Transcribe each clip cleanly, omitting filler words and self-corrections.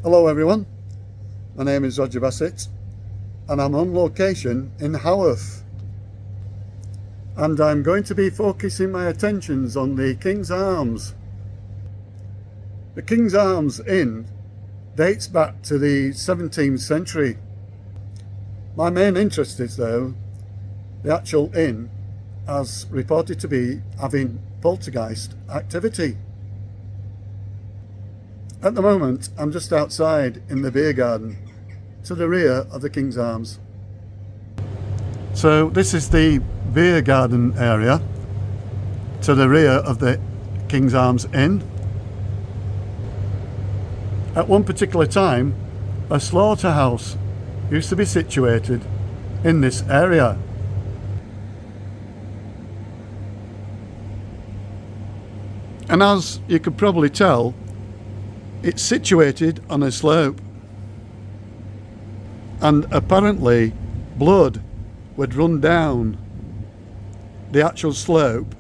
Hello everyone, my name is Roger Bassett and I'm on location in Haworth, and I'm going to be focusing my attentions on the Kings Arms. The Kings Arms Inn dates back to the 17th century. My main interest is though the actual inn as reported to be having poltergeist activity. At the moment, I'm just outside in the beer garden to the rear of the King's Arms. So this is the beer garden area to the rear of the King's Arms Inn. At one particular time, a slaughterhouse used to be situated in this area. And as you could probably tell, it's situated on a slope, and apparently blood would run down the actual slope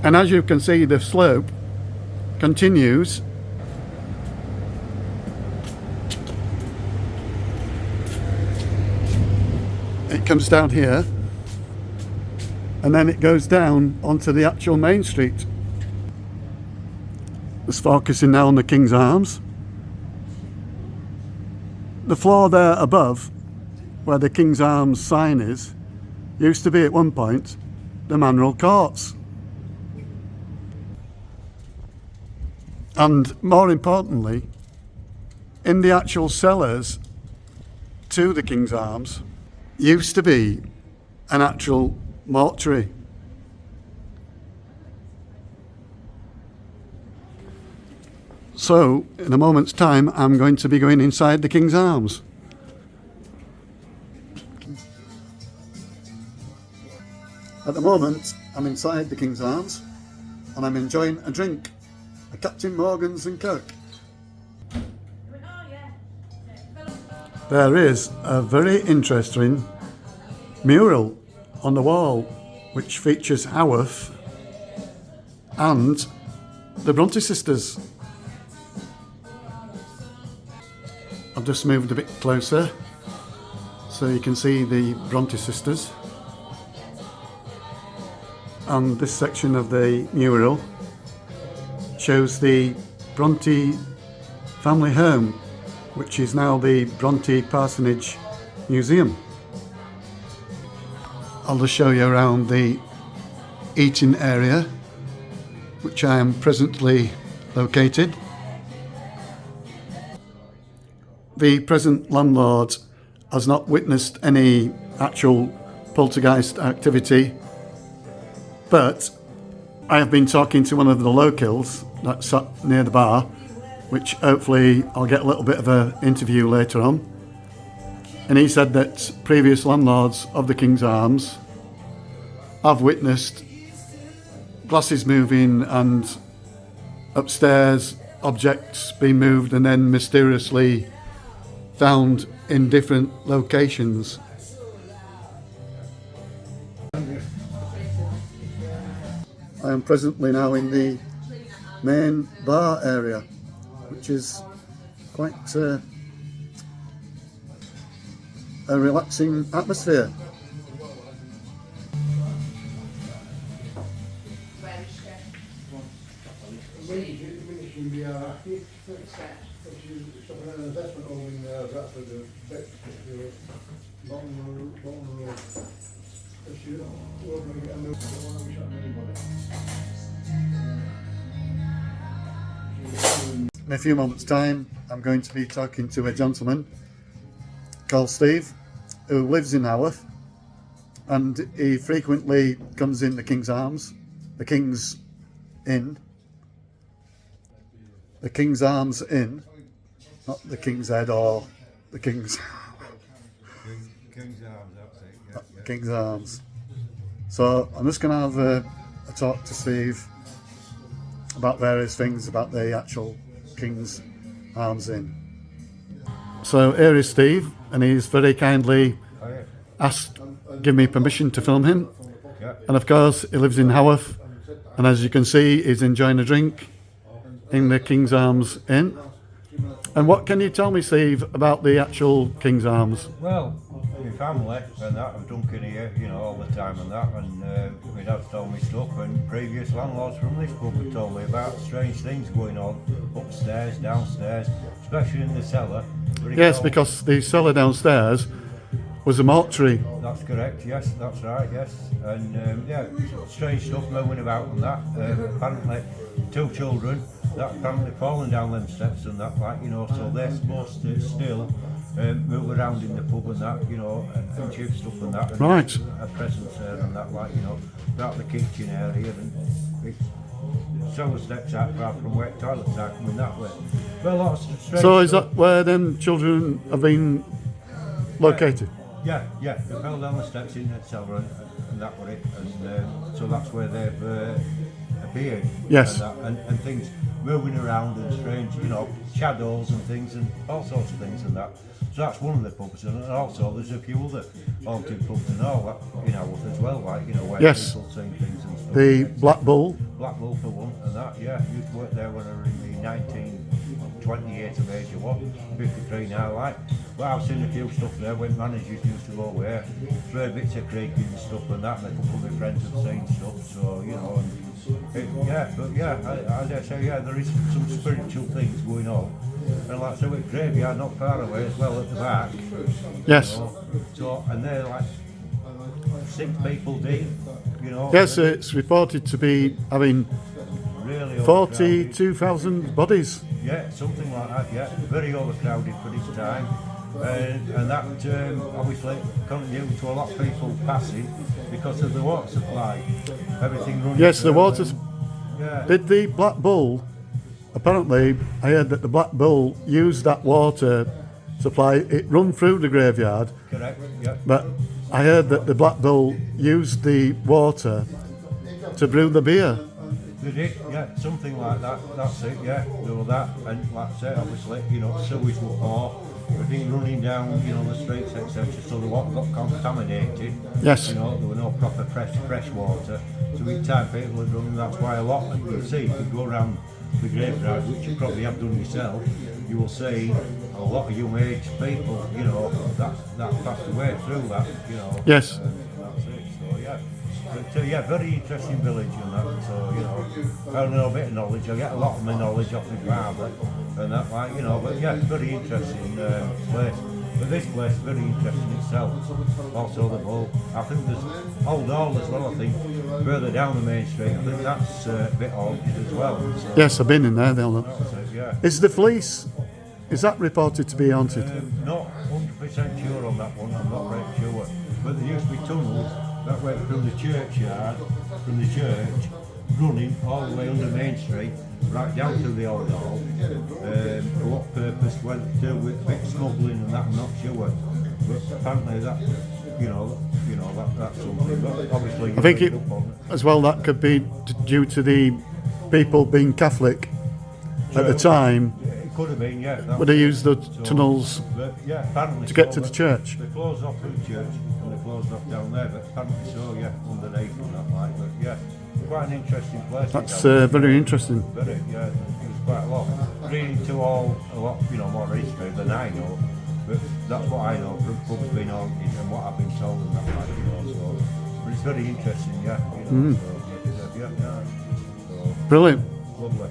and as you can see, the slope continues it comes down here and then it goes down onto the actual main street. Just focusing now on the King's Arms. The floor there above, where the King's Arms sign is, used to be at one point the Manorial Courts. And more importantly, in the actual cellars to the King's Arms used to be an actual mortuary. So in a moment's time I'm going to be going inside the King's Arms. At the moment I'm inside the King's Arms and I'm enjoying a drink, a Captain Morgan's and Coke. There is a very interesting mural on the wall which features Haworth and the Bronte sisters. I've just moved a bit closer so you can see the Bronte sisters, and this section of the mural shows the Bronte family home, which is now the Bronte Parsonage Museum. I'll just show you around the eating area, which I am presently located. The present landlord has not witnessed any actual poltergeist activity, but I have been talking to one of the locals that sat near the bar, which hopefully I'll get a little bit of an interview later on. And he said that previous landlords of the King's Arms have witnessed glasses moving and upstairs objects being moved and then mysteriously found in different locations. I am presently now in the main bar area, which is quite a relaxing atmosphere. In a few moments' time, I'm going to be talking to a gentleman called Steve, who lives in Haworth, and he frequently comes in the King's Arms, the King's Inn, the King's Arms Inn, not the King's Head or the King's... King's Arms, that's it. Yeah. King's Arms. So I'm just going to have a talk to Steve about various things about the actual King's Arms Inn. So here is Steve, and he's very kindly asked, give me permission to film him. Yeah. And of course, he lives in Haworth, And as you can see, he's enjoying a drink in the Kings Arms Inn. And what can you tell me, Steve, about the actual Kings Arms? Well, my family and that have drunk in here, all the time and that, and my dad told me stuff, and previous landlords from this pub have told me about strange things going on upstairs, downstairs, especially in the cellar. Yes, because the cellar downstairs was a mortuary. That's correct, yes, that's right, yes. And strange stuff moving about and that. Apparently 2 children that apparently fallen down them steps and that, so they're supposed to still move around in the pub and that, and chip stuff and that. And right. A presence there and that, about the kitchen area, and it's cellar steps out far from where toilets are coming that way. Well, lots of strange So is stuff. that where them children have been located? Yeah, they fell down the steps in the cellar and that was it, and so that's where they've appeared. Yes. And things moving around and strange, shadows and things and all sorts of things and that. So that's one of the pubs, and also there's a few other haunted pubs and all that in Haworth as well, where yes. people saying things and stuff. The Black Bull. Black Bull for one, and that, used to work there when I was in the 20 years of age or what, 53 now, But I've seen a few stuff there when managers used to go there, heard bits of creaking and stuff and that, and a couple of my friends have seen stuff, so, I dare say, there is some spiritual things going on. And like so with graveyard not far away as well at the back. Yes. So, and they're like 6 people deep, Yes, it's reported to be having really 42,000 bodies. Yeah, something like that, very overcrowded for this time. And that obviously continued to a lot of people passing because of the water supply. Everything running. Yes, the water. Yeah. Did the Black Bull, apparently, I heard that the Black Bull used that water supply, it run through the graveyard. Correct, yeah. But I heard that the Black Bull used the water to brew the beer. They did, something like that. That's it, do all that. And like I say, obviously, sewage was poor, everything running down, the streets, etc. So the water got contaminated. Yes. There were no proper fresh water. So each time people had running, that's why a lot, you see, if you go around the graveyard, which you probably have done yourself, you will see a lot of young age people, that passed away through that, Yes. That's it, so But very interesting village and that, so, I don't know a bit of knowledge, I get a lot of my knowledge off my father and that, but very interesting place. But this place is very interesting itself. Also the Bull. I think there's Old Hall as well, I think, further down the main street. I think that's a bit haunted as well. So. Yes, I've been in there, Dylan. Yeah. Is the Fleece, is that reported to be haunted? Not 100% sure on that one, I'm not very sure. But there used to be tunnels that went from the churchyard, from the church, running all the way under Main Street, right down to the Old Hall. For what purpose went to with a bit smuggling and that, I'm not sure. But apparently that, that's something. But obviously, I think it, as well, that could be due to the people being Catholic at the time. It could have been, yeah. Would they use the tunnels apparently to get to the church? They closed off the church and they closed off down there, but apparently so, underneath and that like. But quite an interesting place. That's very interesting. Very, there's quite a lot. Reading into a lot, more history than I know. But that's what I know from pubs being haunted and what I've been told and that like, so. But it's very interesting, So, Brilliant. Lovely,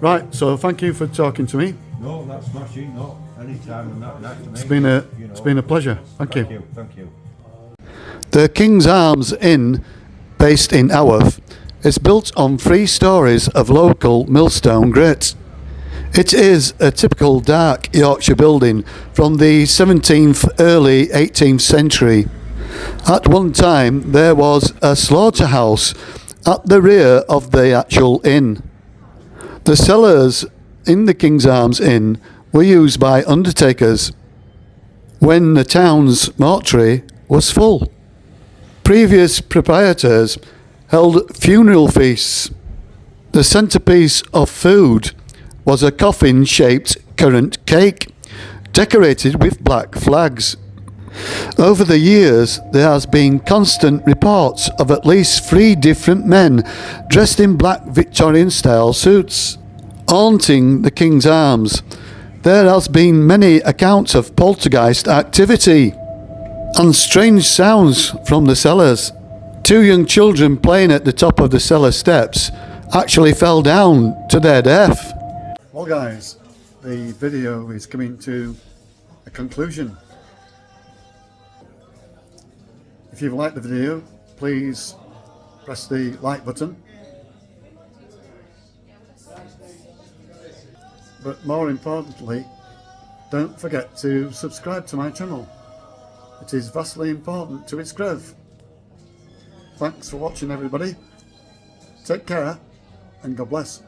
Right, so thank you for talking to me. No, that's smashing, no, anytime and that, nice to meet It's been a pleasure. Thank you. Thank you. The Kings Arms Inn, based in Haworth, is built on 3 stories of local millstone grit. It is a typical dark Yorkshire building from the 17th, early 18th century. At one time there was a slaughterhouse at the rear of the actual inn. The cellars in the Kings Arms Inn were used by undertakers when the town's mortuary was full. Previous proprietors held funeral feasts. The centrepiece of food was a coffin-shaped currant cake, decorated with black flags. Over the years, there has been constant reports of at least 3 different men dressed in black Victorian-style suits haunting the King's Arms. There has been many accounts of poltergeist activity and strange sounds from the cellars. 2 young children playing at the top of the cellar steps actually fell down to their death. Well guys, the video is coming to a conclusion. If you've liked the video, please press the like button. But more importantly, don't forget to subscribe to my channel. It is vastly important to its growth. Thanks for watching everybody. Take care and God bless.